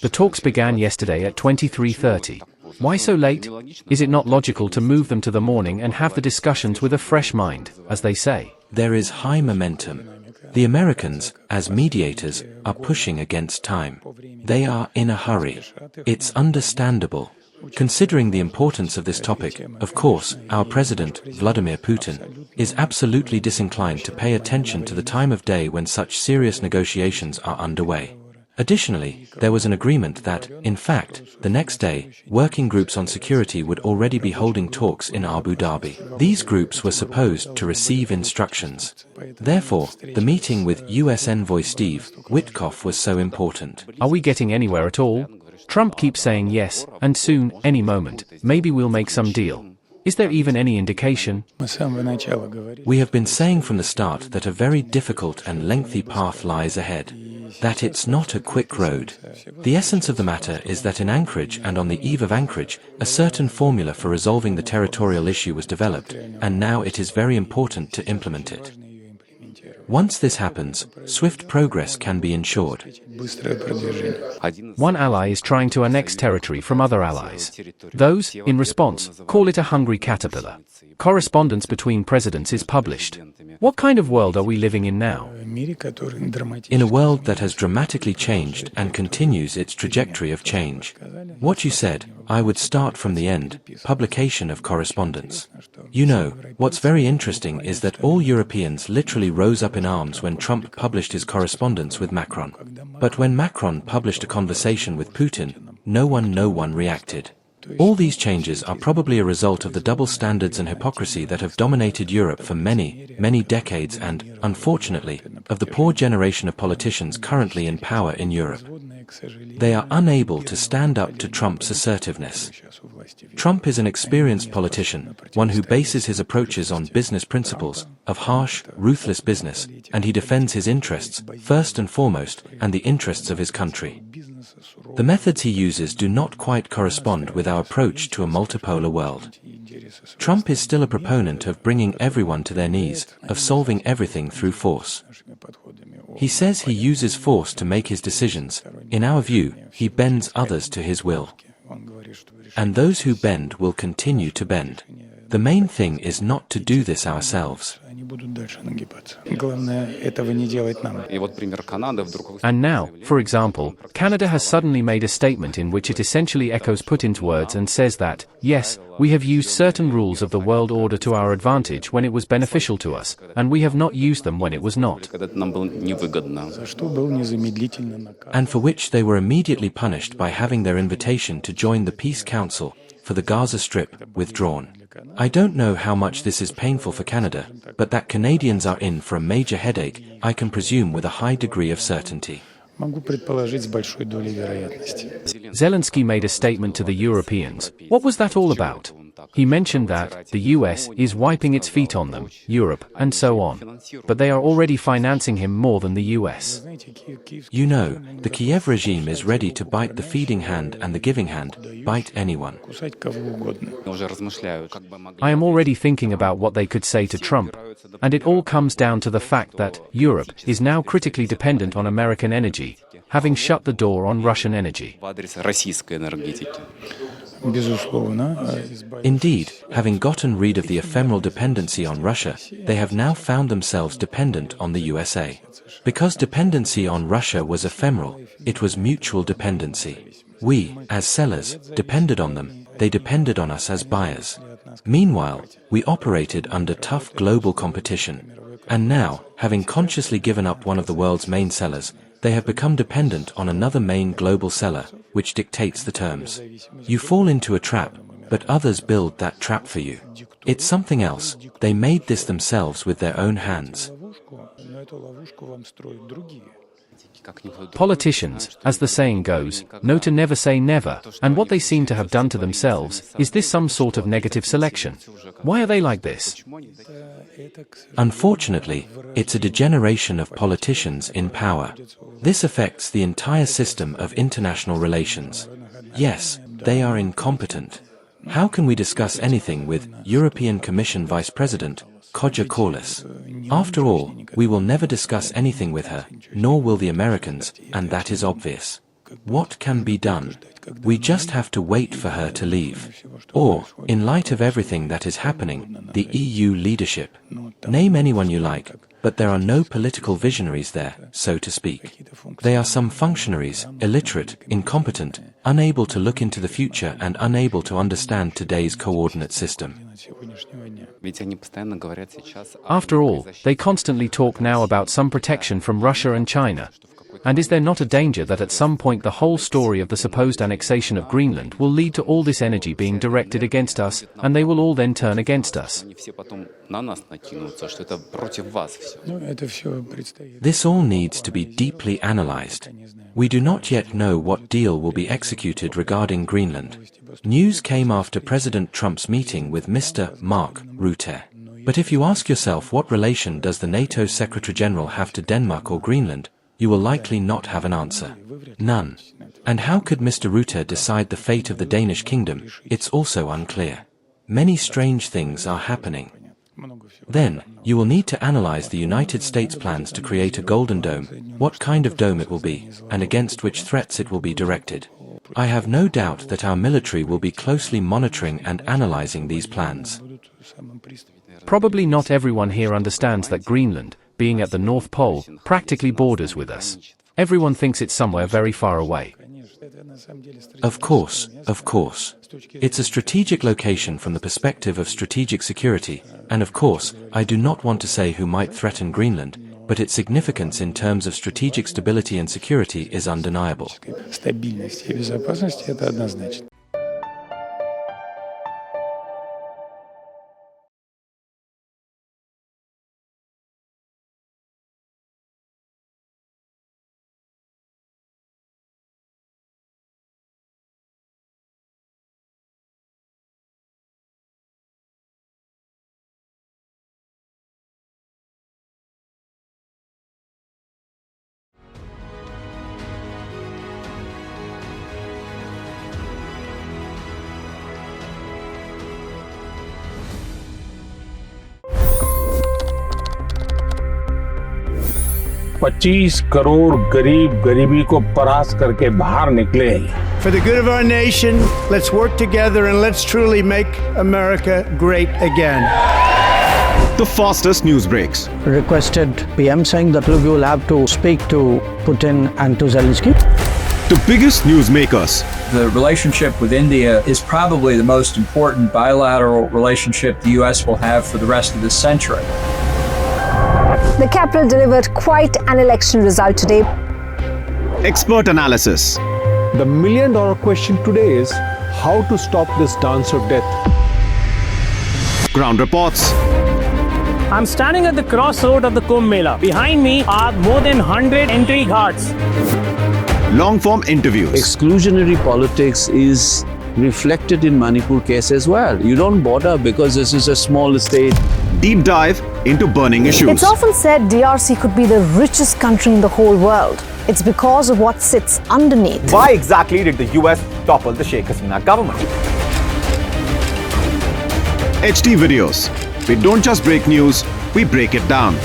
The talks began yesterday at 23:30. Why so late? Is it not logical to move them to the morning and have the discussions with a fresh mind, as they say? There is high momentum. The Americans, as mediators, are pushing against time. They are in a hurry. It's understandable. Considering the importance of this topic, of course, our President, Vladimir Putin, is absolutely disinclined to pay attention to the time of day when such serious negotiations are underway. Additionally, there was an agreement that, in fact, the next day, working groups on security would already be holding talks in Abu Dhabi. These groups were supposed to receive instructions. Therefore, the meeting with U.S. envoy Steve Witkoff was so important. Are we getting anywhere at all? Trump keeps saying yes, and soon, any moment, maybe we'll make some deal. Is there even any indication? We have been saying from the start that a very difficult and lengthy path lies ahead. That it's not a quick road. The essence of the matter is that in Anchorage and on the eve of Anchorage, a certain formula for resolving the territorial issue was developed, and now it is very important to implement it. Once this happens, swift progress can be ensured. One ally is trying to annex territory from other allies. Those, in response, call it a hungry caterpillar. Correspondence between presidents is published. What kind of world are we living in now? In a world that has dramatically changed and continues its trajectory of change. What you said, I would start from the end, publication of correspondence. You know, what's very interesting is that all Europeans literally rose up in arms when Trump published his correspondence with Macron. But when Macron published a conversation with Putin, no one reacted. All these changes are probably a result of the double standards and hypocrisy that have dominated Europe for many decades and, unfortunately, of the poor generation of politicians currently in power in Europe. They are unable to stand up to Trump's assertiveness. Trump is an experienced politician, one who bases his approaches on business principles, of harsh, ruthless business, and he defends his interests, first and foremost, and the interests of his country. The methods he uses do not quite correspond with our approach to a multipolar world. Trump is still a proponent of bringing everyone to their knees, of solving everything through force. He says he uses force to make his decisions. In our view, he bends others to his will. And those who bend will continue to bend. The main thing is not to do this ourselves. And now, for example, Canada has suddenly made a statement in which it essentially echoes Putin's words and says that, yes, we have used certain rules of the world order to our advantage when it was beneficial to us, and we have not used them when it was not. And for which they were immediately punished by having their invitation to join the Peace Council for the Gaza Strip withdrawn. I don't know how much this is painful for Canada, but that Canadians are in for a major headache, I can presume with a high degree of certainty. Zelensky made a statement to the Europeans. What was that all about? He mentioned that the US is wiping its feet on them, Europe, and so on. But they are already financing him more than the US. You know, the Kiev regime is ready to bite the feeding hand and the giving hand, bite anyone. I am already thinking about what they could say to Trump. And it all comes down to the fact that Europe is now critically dependent on American energy, having shut the door on Russian energy. Indeed, having gotten rid of the ephemeral dependency on Russia, they have now found themselves dependent on the USA. Because dependency on Russia was ephemeral, it was mutual dependency. We, as sellers, depended on them, they depended on us as buyers. Meanwhile, we operated under tough global competition. And now, having consciously given up one of the world's main sellers, they have become dependent on another main global seller, which dictates the terms. You fall into a trap, but others build that trap for you. It's something else, they made this themselves with their own hands. Politicians, as the saying goes, know to never say never, and what they seem to have done to themselves, is this some sort of negative selection? Why are they like this? Unfortunately, it's a degeneration of politicians in power. This affects the entire system of international relations. Yes, they are incompetent. How can we discuss anything with European Commission Vice President, Kaja Kallas? After all, we will never discuss anything with her, nor will the Americans, and that is obvious. What can be done? We just have to wait for her to leave. Or, in light of everything that is happening, the EU leadership. Name anyone you like, but there are no political visionaries there, so to speak. They are some functionaries, illiterate, incompetent, unable to look into the future and unable to understand today's coordinate system. After all, they constantly talk now about some protection from Russia and China. And is there not a danger that at some point the whole story of the supposed annexation of Greenland will lead to all this energy being directed against us, and they will all then turn against us? This all needs to be deeply analyzed. We do not yet know what deal will be executed regarding Greenland. News came after President Trump's meeting with Mr. Mark Rutte. But if you ask yourself what relation does the NATO Secretary-General have to Denmark or Greenland, you will likely not have an answer. None. And how could Mr. Rutte decide the fate of the Danish kingdom? It's also unclear. Many strange things are happening. Then, you will need to analyze the United States plans to create a golden dome, what kind of dome it will be, and against which threats it will be directed. I have no doubt that our military will be closely monitoring and analyzing these plans. Probably not everyone here understands that Greenland, being at the North Pole, practically borders with us. Everyone thinks it's somewhere very far away. Of course. It's a strategic location from the perspective of strategic security, and of course, I do not want to say who might threaten Greenland, but its significance in terms of strategic stability and security is undeniable. $25 crore गरीब गरीबी को परास्त करके बाहर निकले। For the good of our nation, let's work together and let's truly make America great again. The fastest news breaks. Requested PM saying that look, you will have to speak to Putin and to Zelensky. The biggest news makers. The relationship with India is probably the most important bilateral relationship the US will have for the rest of this century. The capital delivered quite an election result today. Expert analysis. The million-dollar question today is how to stop this dance of death. Ground reports. I'm standing at the crossroad of the Kumbh Mela. Behind me are more than 100 entry guards. Long-form interviews. Exclusionary politics is reflected in Manipur case as well. You don't bother because this is a small state. Deep dive into burning issues. It's often said DRC could be the richest country in the whole world. It's because of what sits underneath. Why exactly did the US topple the Sheikh Hasina government? HT videos. We don't just break news, we break it down.